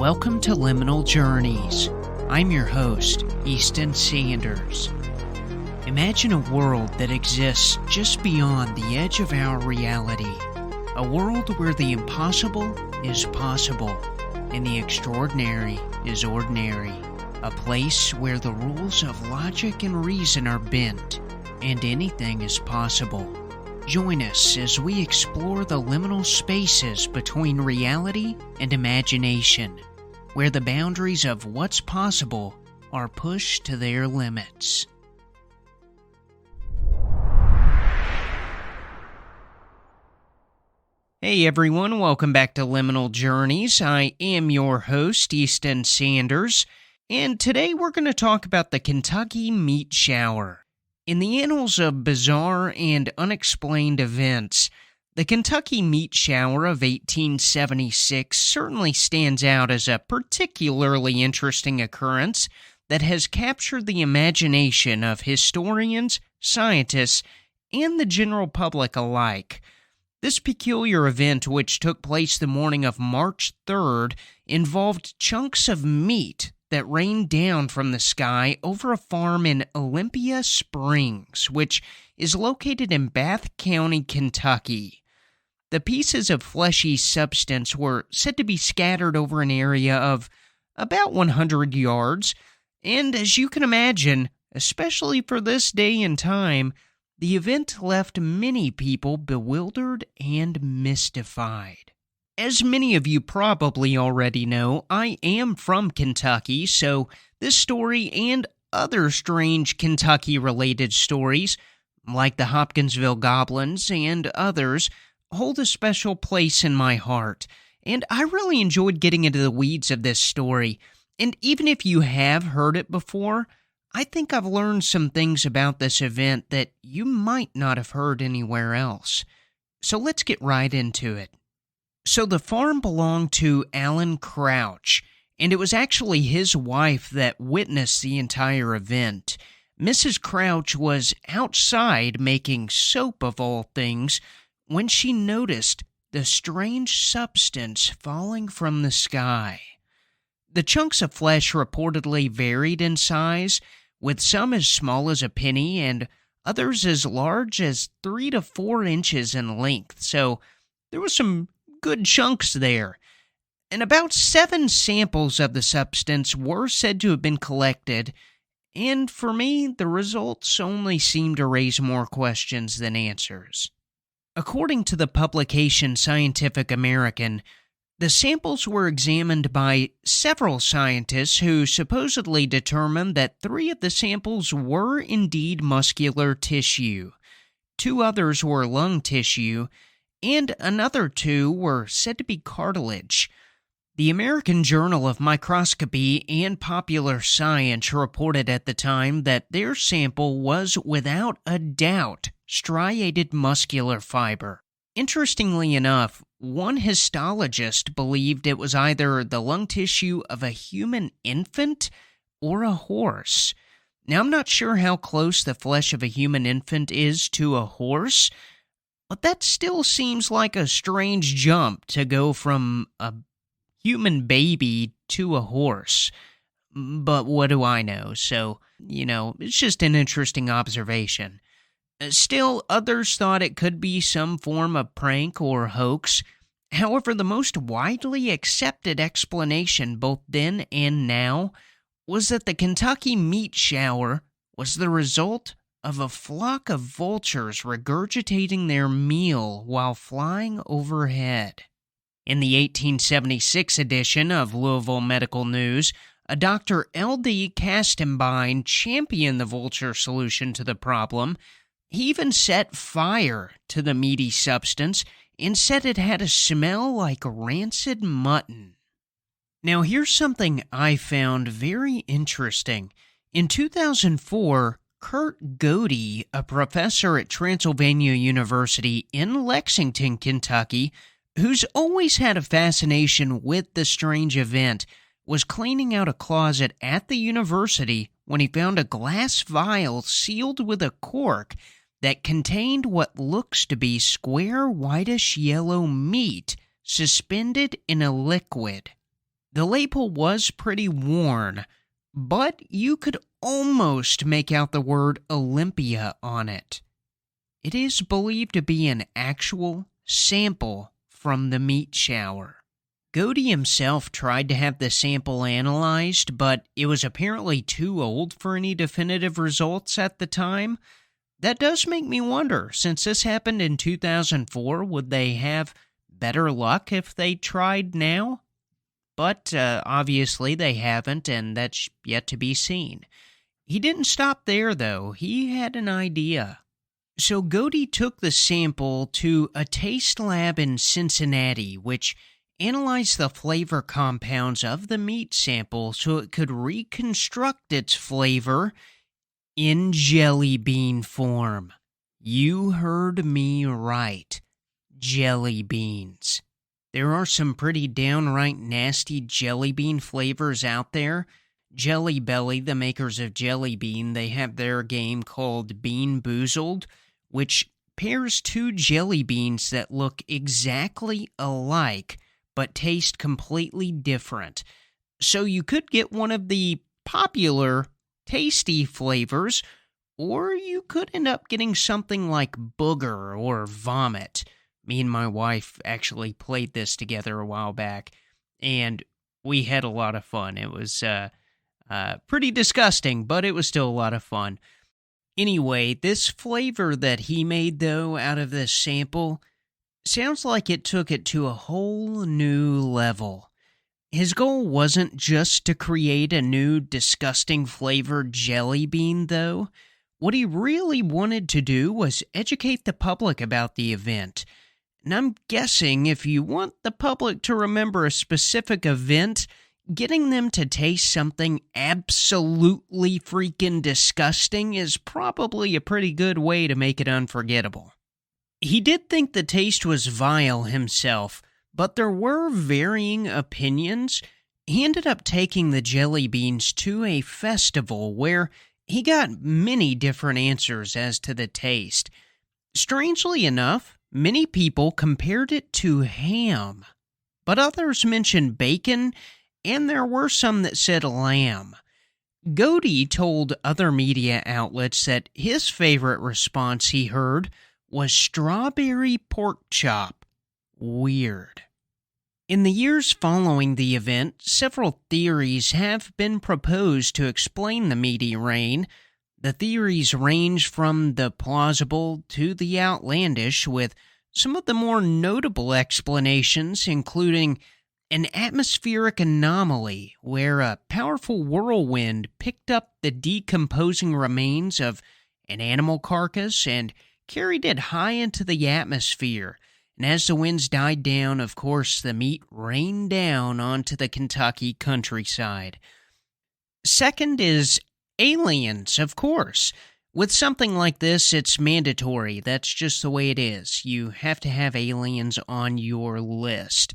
Welcome to Liminal Journeys. I'm your host, Easton Sanders. Imagine a world that exists just beyond the edge of our reality. A world where the impossible is possible and the extraordinary is ordinary. A place where the rules of logic and reason are bent and anything is possible. Join us as we explore the liminal spaces between reality and imagination, where the boundaries of what's possible are pushed to their limits. Hey everyone, welcome back to Liminal Journeys. I am your host, Easton Sanders, and today we're going to talk about the Kentucky meat shower. In the annals of bizarre and unexplained events, the Kentucky meat shower of 1876 certainly stands out as a particularly interesting occurrence that has captured the imagination of historians, scientists, and the general public alike. This peculiar event, which took place the morning of March 3rd, involved chunks of meat that rained down from the sky over a farm in Olympia Springs, which is located in Bath County, Kentucky. The pieces of fleshy substance were said to be scattered over an area of about 100 yards, and as you can imagine, especially for this day and time, the event left many people bewildered and mystified. As many of you probably already know, I am from Kentucky, so this story and other strange Kentucky-related stories, like the Hopkinsville Goblins and others, hold a special place in my heart, and I really enjoyed getting into the weeds of this story. And even if you have heard it before, I think I've learned some things about this event that you might not have heard anywhere else. So let's get right into it. So the farm belonged to Alan Crouch, and it was actually his wife that witnessed the entire event. Mrs. Crouch was outside making soap of all things when she noticed the strange substance falling from the sky. The chunks of flesh reportedly varied in size, with some as small as a penny and others as large as 3 to 4 inches in length, so there was some good chunks there. And about 7 samples of the substance were said to have been collected, and for me, the results only seem to raise more questions than answers. According to the publication Scientific American, the samples were examined by several scientists who supposedly determined that 3 of the samples were indeed muscular tissue. 2 others were lung tissue, and another 2 were said to be cartilage. The American Journal of Microscopy and Popular Science reported at the time that their sample was without a doubt striated muscular fiber. Interestingly enough, one histologist believed it was either the lung tissue of a human infant or a horse. Now, I'm not sure how close the flesh of a human infant is to a horse, but that still seems like a strange jump to go from a human baby to a horse. But what do I know? So, it's just an interesting observation. Still, others thought it could be some form of prank or hoax. However, the most widely accepted explanation both then and now was that the Kentucky meat shower was the result of a flock of vultures regurgitating their meal while flying overhead. In the 1876 edition of Louisville Medical News, a Dr. L.D. Castembine championed the vulture solution to the problem. He even set fire to the meaty substance and said it had a smell like rancid mutton. Now, here's something I found very interesting. In 2004, Kurt Godey, a professor at Transylvania University in Lexington, Kentucky, who's always had a fascination with the strange event, was cleaning out a closet at the university when he found a glass vial sealed with a cork that contained what looks to be square whitish yellow meat suspended in a liquid. The label was pretty worn, but you could almost make out the word Olympia on it. It is believed to be an actual sample from the meat shower. Godey himself tried to have the sample analyzed, but it was apparently too old for any definitive results at the time. That does make me wonder, since this happened in 2004, would they have better luck if they tried now? But obviously they haven't, and that's yet to be seen. He didn't stop there, though. He had an idea. So Godey took the sample to a taste lab in Cincinnati, which analyzed the flavor compounds of the meat sample so it could reconstruct its flavor in jelly bean form. You heard me right. Jelly beans. There are some pretty downright nasty jelly bean flavors out there. Jelly Belly, the makers of Jelly Bean, they have their game called Bean Boozled, which pairs two jelly beans that look exactly alike but taste completely different. So you could get one of the popular, tasty flavors, or you could end up getting something like booger or vomit. Me and my wife actually played this together a while back, and we had a lot of fun. It was pretty disgusting, but it was still a lot of fun. Anyway, this flavor that he made, though, out of this sample, sounds like it took it to a whole new level. His goal wasn't just to create a new disgusting flavored jelly bean, though. What he really wanted to do was educate the public about the event. And I'm guessing if you want the public to remember a specific event, getting them to taste something absolutely freaking disgusting is probably a pretty good way to make it unforgettable. He did think the taste was vile himself, but there were varying opinions. He ended up taking the jelly beans to a festival where he got many different answers as to the taste. Strangely enough, many people compared it to ham, but others mentioned bacon, and there were some that said lamb. Godey told other media outlets that his favorite response he heard was strawberry pork chop. Weird. In the years following the event, several theories have been proposed to explain the meaty rain. The theories range from the plausible to the outlandish, with some of the more notable explanations including an atmospheric anomaly where a powerful whirlwind picked up the decomposing remains of an animal carcass and carried it high into the atmosphere. And as the winds died down, of course, the meat rained down onto the Kentucky countryside. Second is aliens, of course. With something like this, it's mandatory. That's just the way it is. You have to have aliens on your list.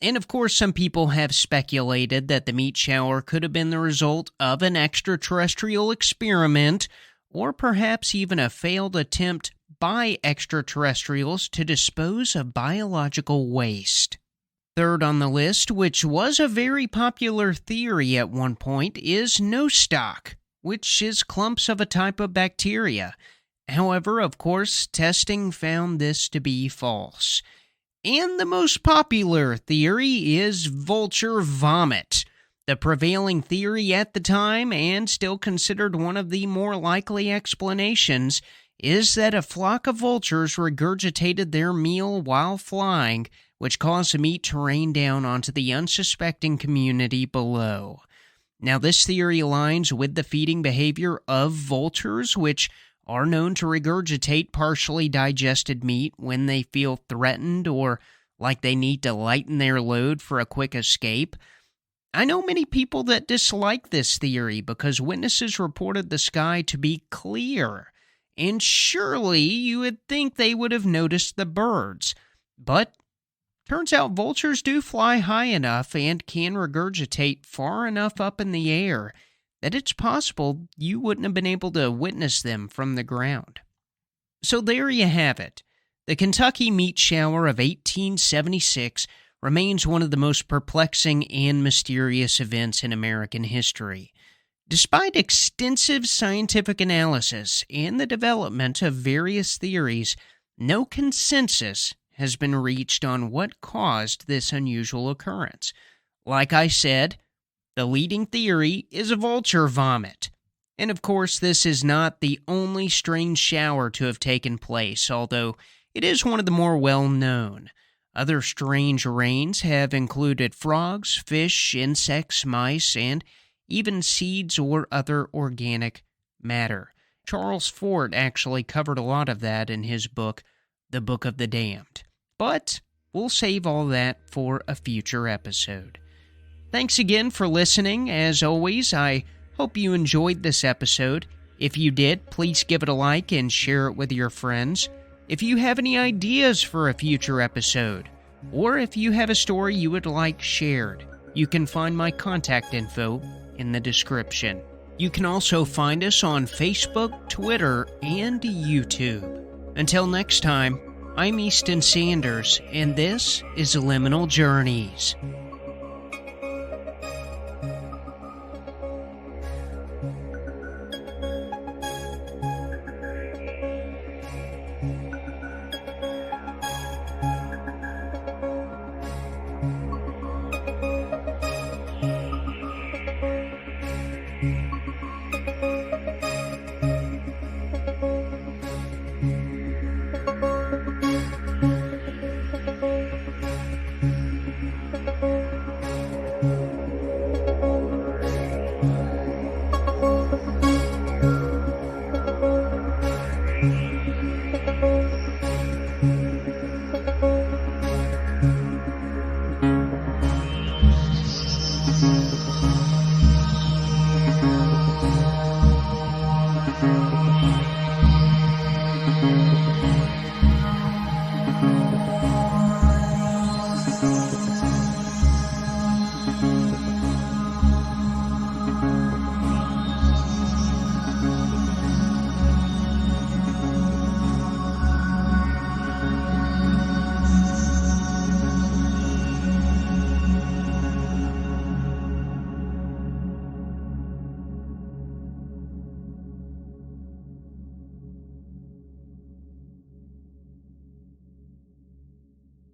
And of course, some people have speculated that the meat shower could have been the result of an extraterrestrial experiment, or perhaps even a failed attempt by extraterrestrials to dispose of biological waste. Third on the list, which was a very popular theory at one point, is nostoc, which is clumps of a type of bacteria. However, of course, testing found this to be false. And the most popular theory is vulture vomit. The prevailing theory at the time, and still considered one of the more likely explanations, is that a flock of vultures regurgitated their meal while flying, which caused the meat to rain down onto the unsuspecting community below. Now, this theory aligns with the feeding behavior of vultures, which are known to regurgitate partially digested meat when they feel threatened or like they need to lighten their load for a quick escape. I know many people that dislike this theory because witnesses reported the sky to be clear, and surely you would think they would have noticed the birds. But turns out vultures do fly high enough and can regurgitate far enough up in the air that it's possible you wouldn't have been able to witness them from the ground. So there you have it. The Kentucky meat shower of 1876 remains one of the most perplexing and mysterious events in American history. Despite extensive scientific analysis and the development of various theories, no consensus has been reached on what caused this unusual occurrence. Like I said, the leading theory is a vulture vomit. And of course, this is not the only strange shower to have taken place, although it is one of the more well-known. Other strange rains have included frogs, fish, insects, mice, and even seeds or other organic matter. Charles Fort actually covered a lot of that in his book, The Book of the Damned. But we'll save all that for a future episode. Thanks again for listening. As always, I hope you enjoyed this episode. If you did, please give it a like and share it with your friends. If you have any ideas for a future episode, or if you have a story you would like shared, you can find my contact info in the description. You can also find us on Facebook, Twitter, and YouTube. Until next time, I'm Easton Sanders, and this is Liminal Journeys.